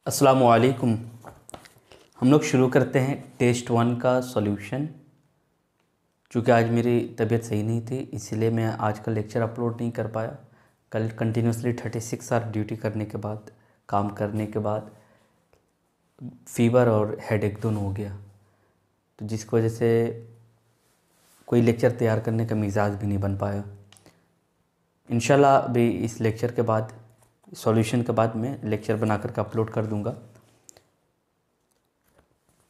अस्सलामुअलैकुम। हम लोग शुरू करते हैं टेस्ट 1 का सॉल्यूशन। चूँकि आज मेरी तबीयत सही नहीं थी इसलिए मैं आज का लेक्चर अपलोड नहीं कर पाया। कल कंटिन्यूसली 36 आवर ड्यूटी करने के बाद, काम करने के बाद फ़ीवर और हेडेक दोनों हो गया, तो जिसकी वजह से कोई लेक्चर तैयार करने का मिजाज भी नहीं बन पाया। इंशाल्लाह अभी इस लेक्चर के बाद, सॉल्यूशन के बाद मैं लेक्चर बना करके अपलोड कर दूंगा।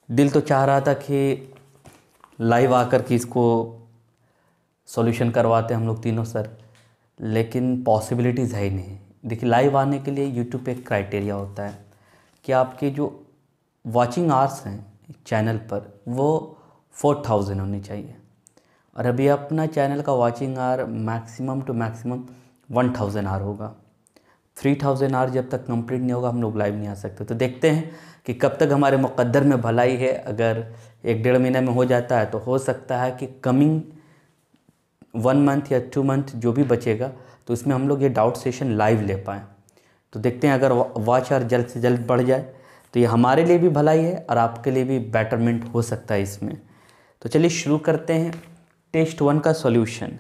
दिल तो चाह रहा था कि लाइव आकर के इसको सॉल्यूशन करवाते हम लोग तीनों सर, लेकिन पॉसिबिलिटीज़ है ही नहीं। देखिए, लाइव आने के लिए यूट्यूब पे एक क्राइटेरिया होता है कि आपके जो वॉचिंग आवर्स हैं चैनल पर वो 4000 होनी चाहिए, और अभी अपना चैनल का watching hour maximum to maximum 1000 hour होगा। 3000 आवर जब तक कंप्लीट नहीं होगा हम लोग लाइव नहीं आ सकते। तो देखते हैं कि कब तक हमारे मुक़द्दर में भलाई है। अगर 1-1.5 महीने में हो जाता है तो हो सकता है कि कमिंग 1 मंथ या 2 मंथ जो भी बचेगा तो उसमें हम लोग ये डाउट सेशन लाइव ले पाएँ। तो देखते हैं, अगर वॉच आवर जल्द से जल्द बढ़ जाए तो ये हमारे लिए भी भलाई है और आपके लिए भी बेटरमेंट हो सकता है इसमें। तो चलिए शुरू करते हैं टेस्ट 1 का solution.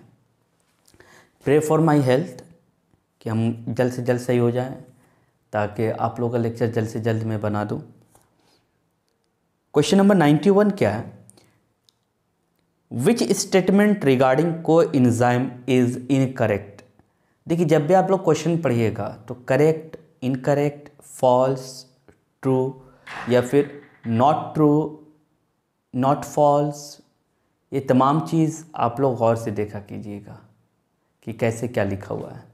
Pray for my health, कि हम जल्द से जल्द सही हो जाएं ताकि आप लोगों का लेक्चर जल्द से जल्द मैं बना दूं। क्वेश्चन नंबर 91 क्या है? Which statement regarding coenzyme is incorrect. देखिए, जब भी आप लोग क्वेश्चन पढ़िएगा तो करेक्ट, इनकरेक्ट, फॉल्स, ट्रू या फिर नॉट ट्रू, नॉट फॉल्स, ये तमाम चीज़ आप लोग गौर से देखा कीजिएगा कि कैसे क्या लिखा हुआ है।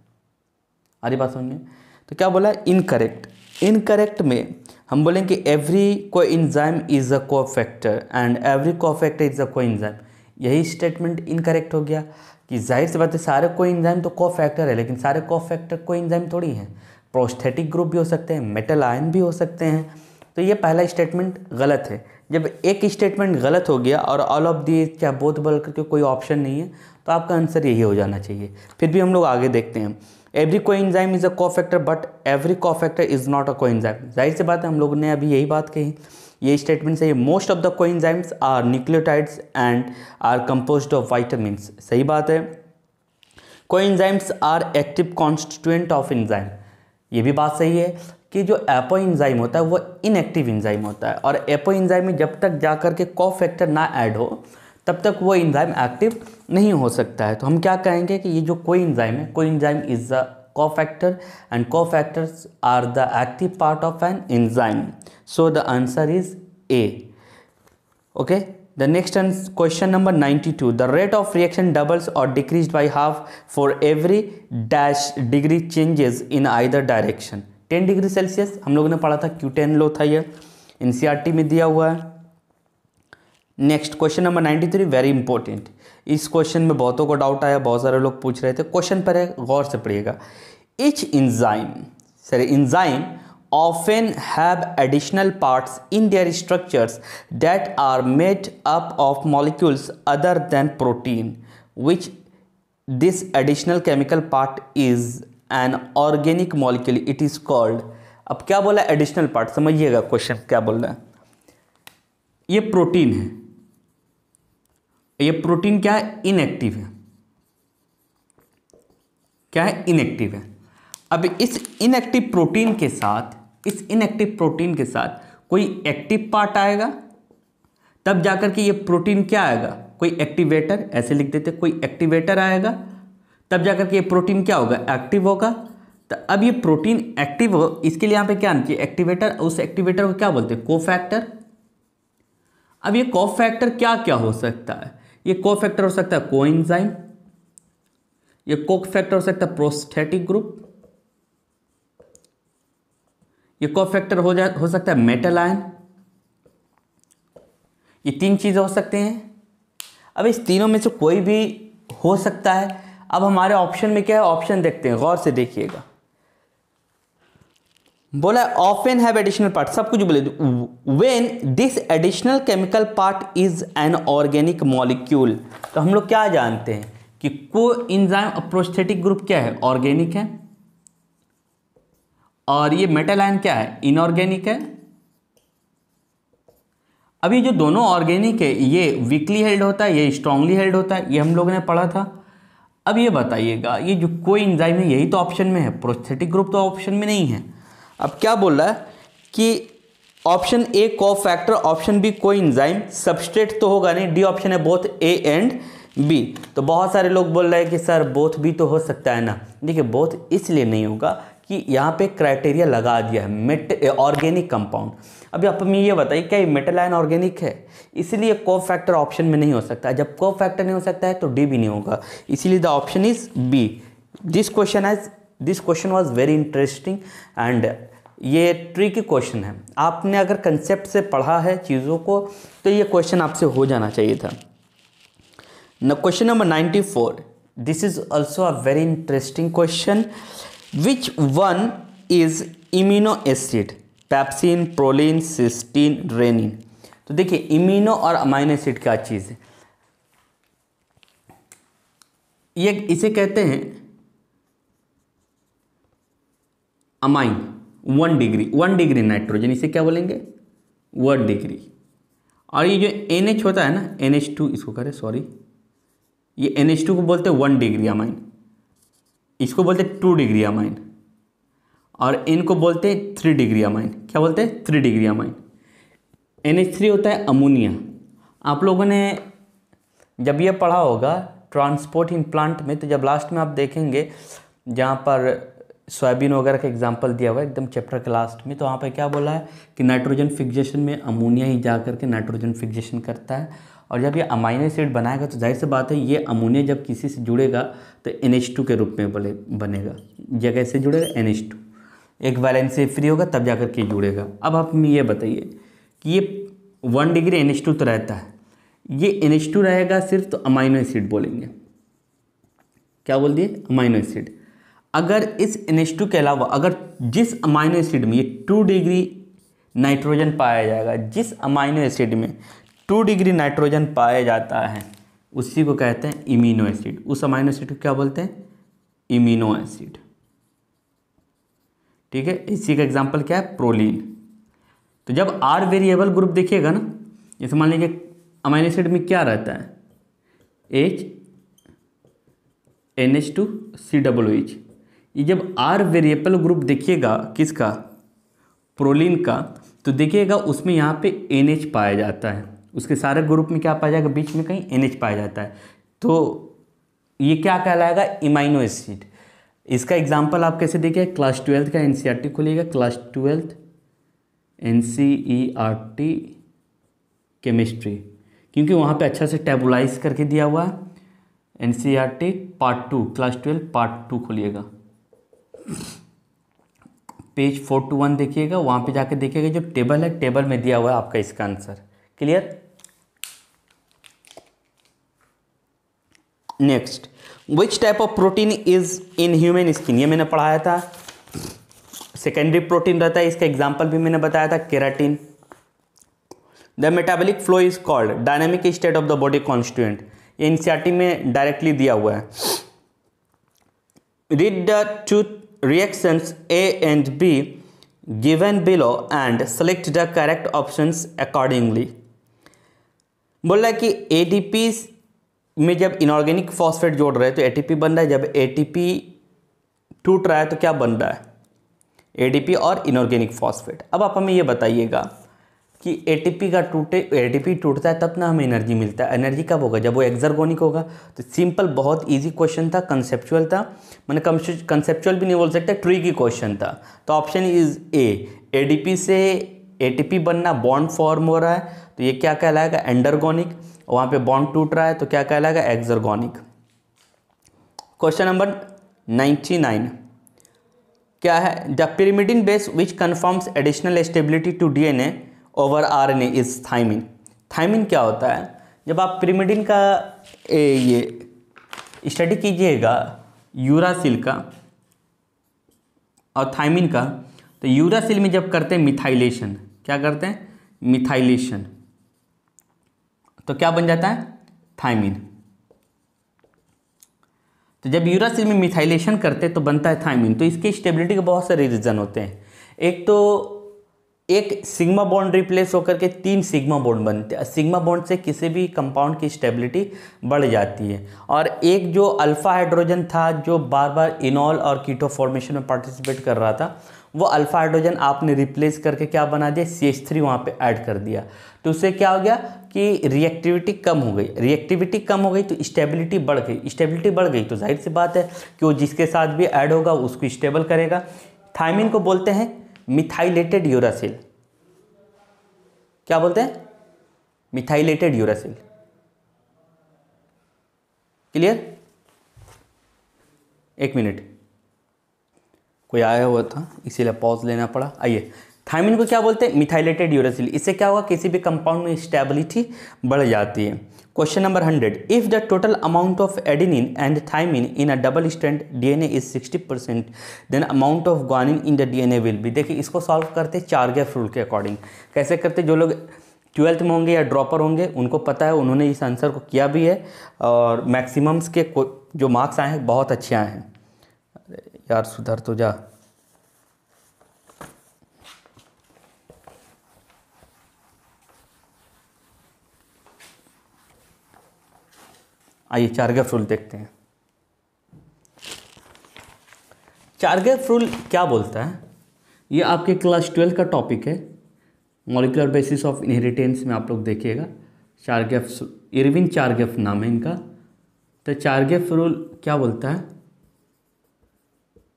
आरी बात समझ में? तो क्या बोला है? इनकरेक्ट। इनकरेक्ट में हम बोलेंगे every coenzyme is a cofactor and every cofactor is a coenzyme. यही स्टेटमेंट इनकरेक्ट हो गया कि जाहिर सी बात है सारे कोएंजाइम तो कोफैक्टर है, लेकिन सारे कोफैक्टर कोएंजाइम थोड़ी हैं। प्रोस्थेटिक ग्रुप भी हो सकते हैं, मेटल आयन भी हो सकते हैं। तो ये पहला स्टेटमेंट गलत है। जब एक स्टेटमेंट गलत हो गया और ऑल ऑफ दी क्या बोथ बोल करके कोई ऑप्शन नहीं है तो आपका आंसर यही हो जाना चाहिए। फिर भी हम लोग आगे देखते हैं। Every coenzyme is a cofactor but every cofactor is not a coenzyme. जाहिर सी बात है, हम लोगों ने अभी यही बात कही, ये स्टेटमेंट सही है। Most of the coenzymes are nucleotides and are composed of vitamins. सही बात है। Coenzymes are active constituent of enzyme. ये भी बात सही है कि जो एपो एंजाइम होता है वो इनएक्टिव एंजाइम होता है, और एपो एंजाइम में जब तक जाकर के कोफैक्टर ना ऐड हो तब तक वो एंजाइम एक्टिव नहीं हो सकता है। तो हम क्या कहेंगे कि ये जो कोएंजाइम है, coenzyme is a cofactor and cofactors are the active part of an enzyme. So the answer is A. Okay, the next question number 92। The rate of reaction doubles और decrease by half for every dash degree changes in either direction. 10 degree Celsius हम लोगों ने पढ़ा था, Q10 लो था, ये NCERT में दिया हुआ है। Next question number 93, very important. इस क्वेश्चन में बहुतों को डाउट आया, बहुत सारे लोग पूछ रहे थे। क्वेश्चन पर है, गौर से पढ़िएगा। Each enzyme often have additional parts in their structures that are made up of molecules other than protein, which this additional chemical part is an organic molecule, it is called। अब क्या बोला additional part, समझिएगा question क्या बोल रहा है। ये protein है, ये प्रोटीन क्या है? इनएक्टिव है। क्या है? इनएक्टिव है। अब इस इनएक्टिव प्रोटीन के साथ, इस इनएक्टिव प्रोटीन के साथ कोई एक्टिव पार्ट आएगा, तब जाकर के ये प्रोटीन क्या आएगा? कोई एक्टिवेटर, ऐसे लिख देते, कोई एक्टिवेटर आएगा, तब जाकर के ये प्रोटीन क्या होगा? एक्टिव होगा। तो अब ये प्रोटीन एक्टिव हो, इसके लिए यहाँ पे क्या आना चाहिए? एक्टिवेटर। उस एक्टिवेटर को क्या बोलते हैं? कोफैक्टर। अब ये कोफैक्टर क्या क्या हो सकता है? ये कोफैक्टर हो सकता है कोएंजाइम, ये कोफैक्टर हो सकता है प्रोस्थेटिक ग्रुप, ये कोफैक्टर हो सकता है मेटल आयन। ये 3 चीजें हो सकते हैं। अब इस तीनों में से कोई भी हो सकता है। अब हमारे ऑप्शन में क्या है? ऑप्शन देखते हैं, गौर से देखिएगा। बोला ऑफन हैव एडिशनल पार्ट, सब कुछ बोले। When this additional chemical part is an organic molecule. तो हम लोग क्या जानते हैं कि कोएंजाइम और प्रोस्थेटिक ग्रुप क्या है? ऑर्गेनिक है। और ये मेटल आयन क्या है, इनऑर्गेनिक है। अब ये जो दोनों ऑर्गेनिक है ये वीकली हेल्ड होता है, ये स्ट्रांगली हेल्ड होता है, ये हम लोगों ने पढ़ा था। अब ये बताइएगा ये जो कोएंजाइम है यही तो ऑप्शन में है, प्रोस्थेटिक ग्रुप तो ऑप्शन में नहीं है। अब क्या बोल रहा है कि option A cofactor, option B coenzyme, substrate तो होगा नहीं, डी ऑप्शन है बोथ ए एंड बी। तो बहुत सारे लोग बोल रहे हैं कि सर बोथ भी तो हो सकता है ना। देखिए बोथ इसलिए नहीं होगा कि यहाँ पे क्राइटेरिया लगा दिया है ऑर्गेनिक कंपाउंड। अभी आप हमें ये बताइए क्या ये मेटल आयन ऑर्गेनिक है, इसलिए कोफैक्टर ऑप्शन में नहीं हो सकता। जब कोफैक्टर नहीं हो सकता है तो डी भी नहीं होगा, इसीलिए the option is B. This question was very interesting and ये ट्रिकी क्वेश्चन है। आपने अगर कंसेप्ट से पढ़ा है चीज़ों को तो ये क्वेश्चन आपसे हो जाना चाहिए था। Question number 94, this is also a very interesting question. Which one is immuno acid, pepsin, proline, cysteine, rennin. तो देखिए इम्यूनो और अमाइनो एसिड क्या चीज़ है, ये इसे कहते हैं अमाइन। 1 डिग्री नाइट्रोजन, इसे क्या बोलेंगे 1 डिग्री। और ये जो NH होता है ना NH2, इसको करें सॉरी, ये NH2 को बोलते हैं 1 डिग्री अमाइन, इसको बोलते हैं 2 डिग्री अमाइन, और इनको बोलते हैं 3 डिग्री अमाइन। क्या बोलते हैं 3 डिग्री अमाइन। NH3 होता है अमोनिया। आप लोगों ने जब ये पढ़ा होगा ट्रांसपोर्ट इन प्लांट में, तो जब लास्ट में आप देखेंगे जहाँ पर सोयाबीन वगैरह का एग्जांपल दिया हुआ है एकदम चैप्टर के लास्ट में, तो वहाँ पे क्या बोला है कि नाइट्रोजन फिक्सेशन में अमोनिया ही जा करके नाइट्रोजन फिक्सेशन करता है। और जब ये अमाइनो एसिड बनाएगा तो जाहिर सी बात है ये अमोनिया जब किसी से जुड़ेगा तो NH2 के रूप में बनेगा। ये कैसे जुड़ेगा NH2, एक वैलेंस से फ्री होगा तब जाकर के जुड़ेगा। अब आप ये बताइए कि ये 1 डिग्री NH2 तो रहता है, ये NH2 रहेगा सिर्फ तो अमाइनो एसिड बोलेंगे। क्या बोल दिए अमाइनो एसिड। अगर इस NH2 के अलावा अगर जिस अमाइनो एसिड में ये 2 डिग्री नाइट्रोजन पाया जाएगा, जिस अमाइनो एसिड में 2 डिग्री नाइट्रोजन पाया जाता है उसी को कहते हैं इम्यूनो एसिड। उस अमाइनो एसिड को क्या बोलते हैं इम्यूनो एसिड। ठीक है, इसी का एग्जांपल क्या है प्रोलीन। तो जब R वेरिएबल ग्रुप देखिएगा ना, जैसे मान लीजिए अमाइनो एसिड में क्या रहता है H NH2 COOH। ये जब R वेरिएबल ग्रुप देखिएगा किसका प्रोलीन का, तो देखिएगा उसमें यहाँ पे NH पाया जाता है। उसके सारे ग्रुप में क्या पाया जाएगा बीच में कहीं NH पाया जाता है, तो ये क्या कहलाएगा इमाइनो एसिड। इसका एग्जांपल आप कैसे देखिए क्लास 12 का NCERT खोलिएगा, क्लास 12 NCERT केमिस्ट्री, क्योंकि वहाँ पे अच्छा से टेबुलाइज करके दिया हुआ है। NCERT पार्ट 2 क्लास 12 पार्ट 2 खोलिएगा, पेज 421 देखिएगा, वहाँ पे जाके देखिएगा जो टेबल है टेबल में दिया हुआ है आपका इसका answer. Clear. Next, which type of protein is in human skin, ये मैंने पढ़ाया था। सेकेंडरी प्रोटीन रहता है, इसका एग्जांपल भी मैंने बताया था keratin. The metabolic flow is called dynamic state of the body constituent, ये NCERT में डायरेक्टली दिया हुआ है। Read the two reactions A and B given below and select the correct options accordingly। बोल रहा है कि ATP में जब इनऑर्गेनिक फॉस्फेट जोड़ रहे हैं तो ATP बन रहा है, जब ATP टूट रहा है तो क्या बन रहा है ADP और इनऑर्गेनिक फॉस्फेट। अब आप हमें ये बताइएगा कि ATP टूटता है तब ना हमें एनर्जी मिलता है। एनर्जी कब होगा जब वो एक्सर्गोनिक होगा। तो सिंपल बहुत इजी क्वेश्चन था, कंसेप्चुअल था, मैंने कंसेप्चुअल भी नहीं बोल सकता, ट्रिकी क्वेश्चन था। तो ऑप्शन इज ए, ADP से ATP बनना बॉन्ड फॉर्म हो रहा है तो ये क्या कहलाएगा एंडरगोनिक, वहाँ पे बॉन्ड टूट रहा है तो क्या कहलाएगा एक्सर्गोनिक। क्वेश्चन नंबर 99 क्या है, the pyrimidine base which confirms additional stability to DNA over RNA is thymine. Thymine क्या होता है, जब आप pyrimidine का ये स्टडी कीजिएगा यूरासिल का और थाइमिन का, तो यूरासिल में जब करते हैं मिथाइलेशन, क्या करते हैं मिथाइलेशन, तो क्या बन जाता है थाइमिन। तो जब यूरासिल में मिथाइलेशन करते तो बनता है थायमिन। तो इसकी स्टेबिलिटी के बहुत सारे रीज़न होते हैं। एक तो एक सिग्मा बॉन्ड रिप्लेस होकर के 3 सिग्मा बॉन्ड बनते हैं। सिग्मा बॉन्ड से किसी भी कंपाउंड की स्टेबिलिटी बढ़ जाती है। और एक जो अल्फा हाइड्रोजन था जो बार बार इनॉल और कीटो फॉर्मेशन में पार्टिसिपेट कर रहा था, वो अल्फा हाइड्रोजन आपने रिप्लेस करके क्या बना दिया, CH3 वहाँ पे ऐड कर दिया। तो उससे क्या हो गया कि रिएक्टिविटी कम हो गई। रिएक्टिविटी कम हो गई तो स्टेबिलिटी बढ़ गई। स्टेबिलिटी बढ़ गई तो जाहिर सी बात है कि वो जिसके साथ भी ऐड होगा उसको स्टेबल करेगा। थायमिन को बोलते हैं मिथाइलेटेड यूरासिल। क्या बोलते हैं? Methylated uracil. क्लियर? एक मिनट, कोई आया हुआ था इसीलिए पॉज लेना पड़ा। आइए, थायमिन को क्या बोलते हैं? Methylated uracil. इससे क्या होगा, किसी भी कंपाउंड में स्टेबिलिटी बढ़ जाती है। Question number 100, if the total amount of adenine and thymine in a double strand DNA is 60%, then amount of guanine in the DNA will be. देखिए, इसको सॉल्व करते चारगेफ रूल के अकॉर्डिंग। कैसे करते? जो लोग 12th में होंगे या ड्रॉपर होंगे उनको पता है, उन्होंने इस आंसर को किया भी है और मैक्सिमम्स के जो मार्क्स आए हैं बहुत अच्छे आए हैं। अरे यार सुधर तो जा। आइए चारगेफ रूल देखते हैं। चारगेफ रूल क्या बोलता है? ये आपके क्लास 12 का टॉपिक है, मॉलिक्यूलर बेसिस ऑफ इनहेरिटेंस में आप लोग देखिएगा। चारगेफ, इरविन चारगेफ नाम है इनका। तो चारगेफ रूल क्या बोलता है?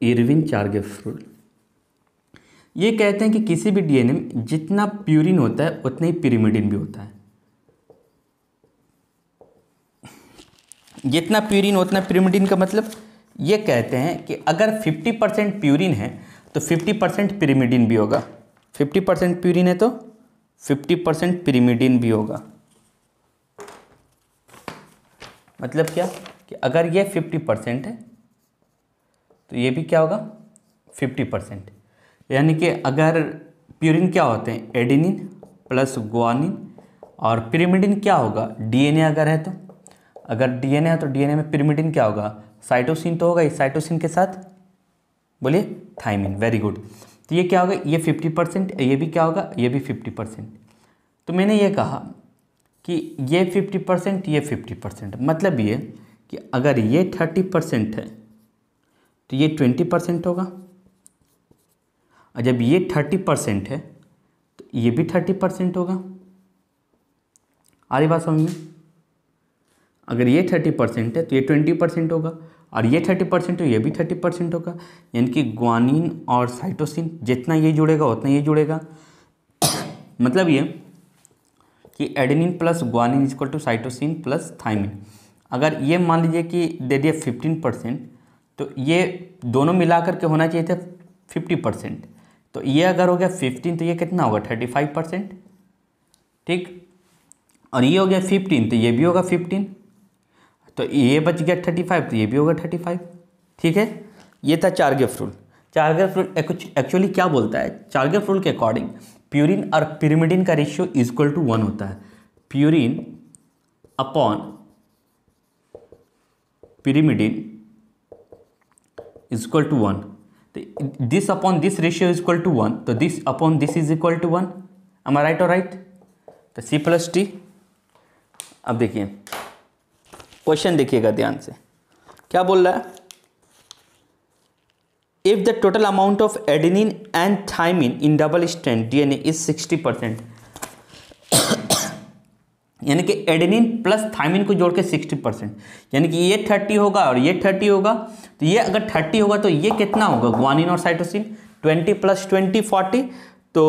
इरविन चारगेफ रूल ये कहते हैं कि किसी भी डीएनए में जितना प्यूरिन होता है उतना ही पिरिमिडिन भी होता है। जितना प्यूरिन उतना पिरिमिडिन का मतलब ये कहते हैं कि अगर 50% प्यूरिन है तो 50% पिरिमिडिन भी होगा। 50% प्यूरिन है तो 50% पिरिमिडिन भी होगा। मतलब क्या कि अगर ये 50% है तो ये भी क्या होगा, 50%। यानी कि अगर प्यूरिन क्या होते हैं, एडेनिन प्लस ग्वानिन, और पिरिमिडिन क्या होगा, डीएनए अगर है तो, अगर डीएनए है तो डीएनए में पिरिमिडिन क्या होगा, साइटोसिन तो होगा। इस साइटोसिन के साथ बोलिए थायमिन। Very good. तो ये क्या होगा, ये 50%, ये भी क्या होगा, ये भी 50%। तो मैंने ये कहा कि ये 50%, ये 50%, मतलब ये कि अगर ये 30% है तो ये 20% होगा, और जब ये 30% है तो ये भी 30% होगा। आ रही बात समझ में? अगर ये 30% है तो ये 20% होगा, और ये 30% तो ये भी 30% होगा। यानी कि ग्वानिन और साइटोसिन जितना ये जुड़ेगा उतना ये जुड़ेगा। मतलब ये कि adenine plus guanine is equal to cytosine plus thymine. अगर ये मान लीजिए कि दे दिए 15%, तो ये दोनों मिलाकर के होना चाहिए था 50%। तो ये अगर हो गया 15 तो ये कितना होगा, 35%। ठीक, और ये हो गया 15 तो ये भी होगा 15, तो ये बच गया 35 तो ये भी होगा 35। ठीक है, ये था Chargaff rule. Chargaff rule actually क्या बोलता है? चारगेफ रूल के अकॉर्डिंग प्यूरिन और पिरिमिडिन का रेशियो इज इक्वल टू 1 होता है। Purine upon pyrimidine is equal to 1। तो this upon this ratio is equal to 1, तो this upon this is equal to 1। Am I right और right? तो C+T। अब देखिए क्वेश्चन देखिएगा ध्यान से, क्या बोल रहा है? If the total amount of adenine and thymine in double strand DNA is 60%, यानी कि एडेनिन प्लस थायमिन को जोड़ के 60%, यानी कि ये 30 होगा और ये 30 होगा। तो ये अगर 30 होगा तो ये कितना होगा, ग्वानिन और साइटोसिन 20 + 20 40। तो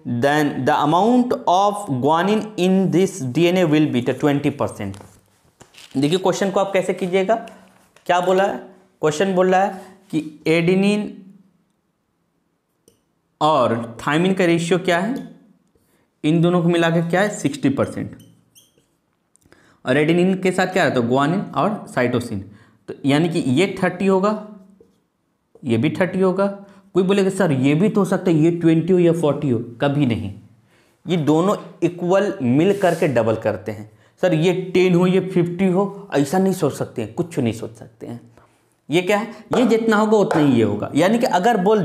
then the amount of guanine in this DNA will be 20%। देखिए क्वेश्चन को आप कैसे कीजिएगा, क्या बोला है? क्वेश्चन बोल रहा है कि एडेनिन और थायमिन का रेशियो क्या है, इन दोनों को मिलाकर क्या है, 60%। और एडेनिन के साथ क्या है, तो ग्वानिन और साइटोसिन। तो यानी कि ये 30 होगा, ये भी 30 होगा। कोई बोलेगा सर ये भी तो हो सकता है ये 20 हो या 40 हो, कभी नहीं। ये दोनों इक्वल मिल करके डबल करते हैं। सर ये 10 हो ये 50 हो, ऐसा नहीं सोच सकते हैं, कुछ नहीं सोच सकते हैं। ये क्या है, ये जितना होगा उतना ही ये होगा। यानी कि अगर बोल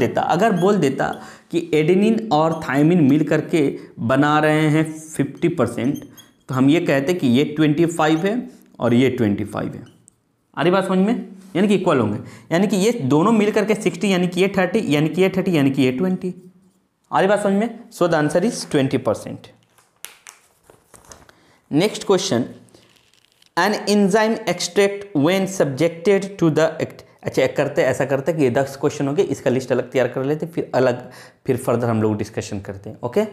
देता कि एडेनिन और थायमिन मिल करके बना रहे हैं 50%, तो हम ये कहते कि ये 25 है और ये 25 है। आ रही बात समझ में? यानी कि इक्वल होंगे, यानी कि ये दोनों मिल करके 60, यानी कि ये 30, यानी कि ये 30, यानी कि ये 20। आ रही बात समझ में? So the answer is 20%। Next question, an enzyme extract when subjected to the अच्छा ऐसा करते कि ये 10 क्वेश्चन हो गए, इसका लिस्ट अलग तैयार कर लेते, फिर फर्दर हम लोग डिस्कशन करते हैं। ओके।